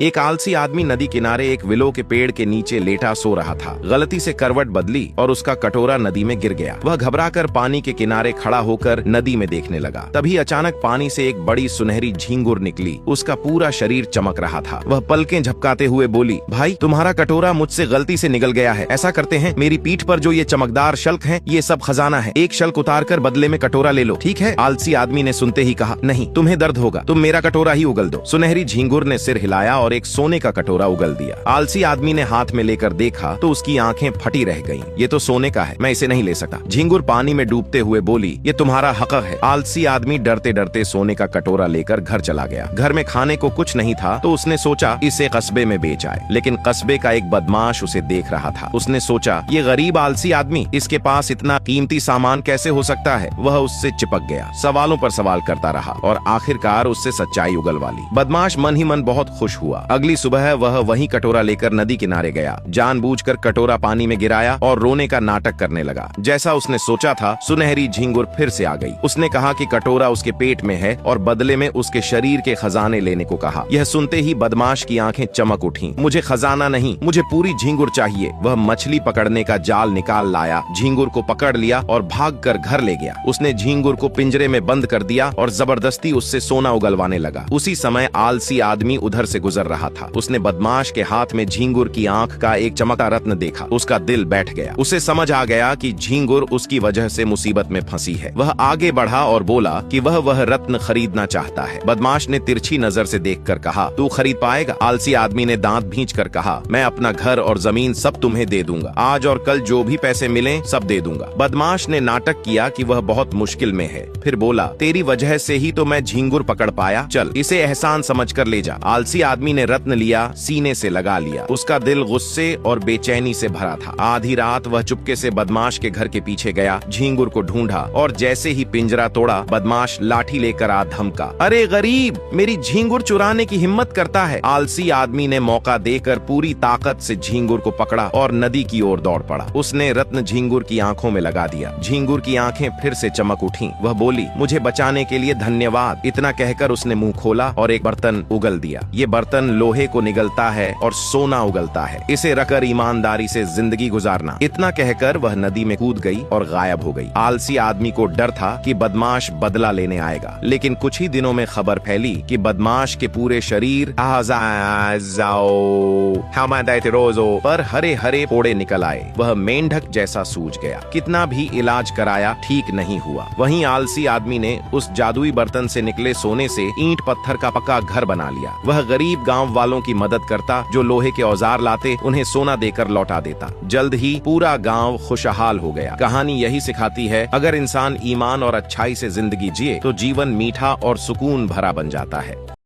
एक आलसी आदमी नदी किनारे एक विलो के पेड़ के नीचे लेटा सो रहा था। गलती से करवट बदली और उसका कटोरा नदी में गिर गया। वह घबराकर पानी के किनारे खड़ा होकर नदी में देखने लगा। तभी अचानक पानी से एक बड़ी सुनहरी झींगुर निकली। उसका पूरा शरीर चमक रहा था। वह पलकें झपकाते हुए बोली, भाई तुम्हारा कटोरा मुझसे गलती से निगल गया है। ऐसा करते हैं, मेरी पीठ पर जो ये चमकदार शल्क हैं, ये सब खजाना है। एक शल्क उतार कर बदले में कटोरा ले लो, ठीक है? आलसी आदमी ने सुनते ही कहा, नहीं, तुम्हें दर्द होगा, तुम मेरा कटोरा ही उगल दो। सुनहरी झींगुर ने सिर हिलाया और एक सोने का कटोरा उगल दिया। आलसी आदमी ने हाथ में लेकर देखा तो उसकी आंखें फटी रह गईं। ये तो सोने का है, मैं इसे नहीं ले सकता। झींगुर पानी में डूबते हुए बोली, ये तुम्हारा हक है। आलसी आदमी डरते डरते सोने का कटोरा लेकर घर चला गया। घर में खाने को कुछ नहीं था तो उसने सोचा इसे कस्बे में बेच आए। लेकिन कस्बे का एक बदमाश उसे देख रहा था। उसने सोचा, ये गरीब आलसी आदमी, इसके पास इतना कीमती सामान कैसे हो सकता है? वह उससे चिपक गया, सवालों पर सवाल करता रहा और आखिरकार उससे सच्चाई उगलवा ली। बदमाश मन ही मन बहुत खुश हुआ। अगली सुबह वह वही कटोरा लेकर नदी किनारे गया। जानबूझकर कटोरा पानी में गिराया और रोने का नाटक करने लगा। जैसा उसने सोचा था, सुनहरी झींगुर फिर से आ गई। उसने कहा कि कटोरा उसके पेट में है और बदले में उसके शरीर के खजाने लेने को कहा। यह सुनते ही बदमाश की आंखें चमक उठी। मुझे खजाना नहीं, मुझे पूरी झींगुर चाहिए। वह मछली पकड़ने का जाल निकाल लाया, झींगुर को पकड़ लिया और भागकर घर ले गया। उसने झींगुर को पिंजरे में बंद कर दिया और जबरदस्ती उससे सोना उगलवाने लगा। उसी समय आलसी आदमी उधर से गुजर रहा था। उसने बदमाश के हाथ में झींगुर की आंख का एक चमकता रत्न देखा। उसका दिल बैठ गया। उसे समझ आ गया कि झींगुर उसकी वजह से मुसीबत में फंसी है। वह आगे बढ़ा और बोला कि वह रत्न खरीदना चाहता है। बदमाश ने तिरछी नजर से देखकर कहा, तू खरीद पाएगा? आलसी आदमी ने दांत भींचकर कहा, मैं अपना घर और जमीन सब तुम्हें दे दूंगा। आज और कल जो भी पैसे मिले सब दे दूंगा। बदमाश ने नाटक किया कि वह बहुत मुश्किल में है। फिर बोला, तेरी वजह से ही तो मैं झींगुर पकड़ पाया। चल, इसे एहसान समझकर ले जा। आलसी आदमी ने रत्न लिया, सीने से लगा लिया। उसका दिल गुस्से और बेचैनी से भरा था। आधी रात वह चुपके से बदमाश के घर के पीछे गया, झींगुर को ढूंढा और जैसे ही पिंजरा तोड़ा, बदमाश लाठी लेकर आ धमका, अरे गरीब, मेरी झींगुर चुराने की हिम्मत करता है। आलसी आदमी ने मौका देकर पूरी ताकत से झींगुर को पकड़ा और नदी की ओर दौड़ पड़ा। उसने रत्न झींगुर की आंखों में लगा दिया। झींगुर की आंखें फिर से चमक उठी। वह बोली, मुझे बचाने के लिए धन्यवाद। इतना कहकर उसने मुंह खोला और एक बर्तन उगल दिया। ये बर्तन लोहे को निगलता है और सोना उगलता है। इसे रखकर ईमानदारी से जिंदगी गुजारना। इतना कहकर वह नदी में कूद गई और गायब हो गई। आलसी आदमी को डर था कि बदमाश बदला लेने आएगा। लेकिन कुछ ही दिनों में खबर फैली कि बदमाश के पूरे शरीर पर हरे हरे फोड़े निकल आए। वह मेंढक जैसा सूज गया। कितना भी इलाज कराया, ठीक नहीं हुआ। वहीं आलसी आदमी ने उस जादुई बर्तन से निकले सोने से ईंट पत्थर का पक्का घर बना लिया। वह गरीब गांव वालों की मदद करता, जो लोहे के औजार लाते उन्हें सोना देकर लौटा देता। जल्द ही पूरा गांव खुशहाल हो गया। कहानी यही सिखाती है, अगर इंसान ईमान और अच्छाई से जिंदगी जिए तो जीवन मीठा और सुकून भरा बन जाता है।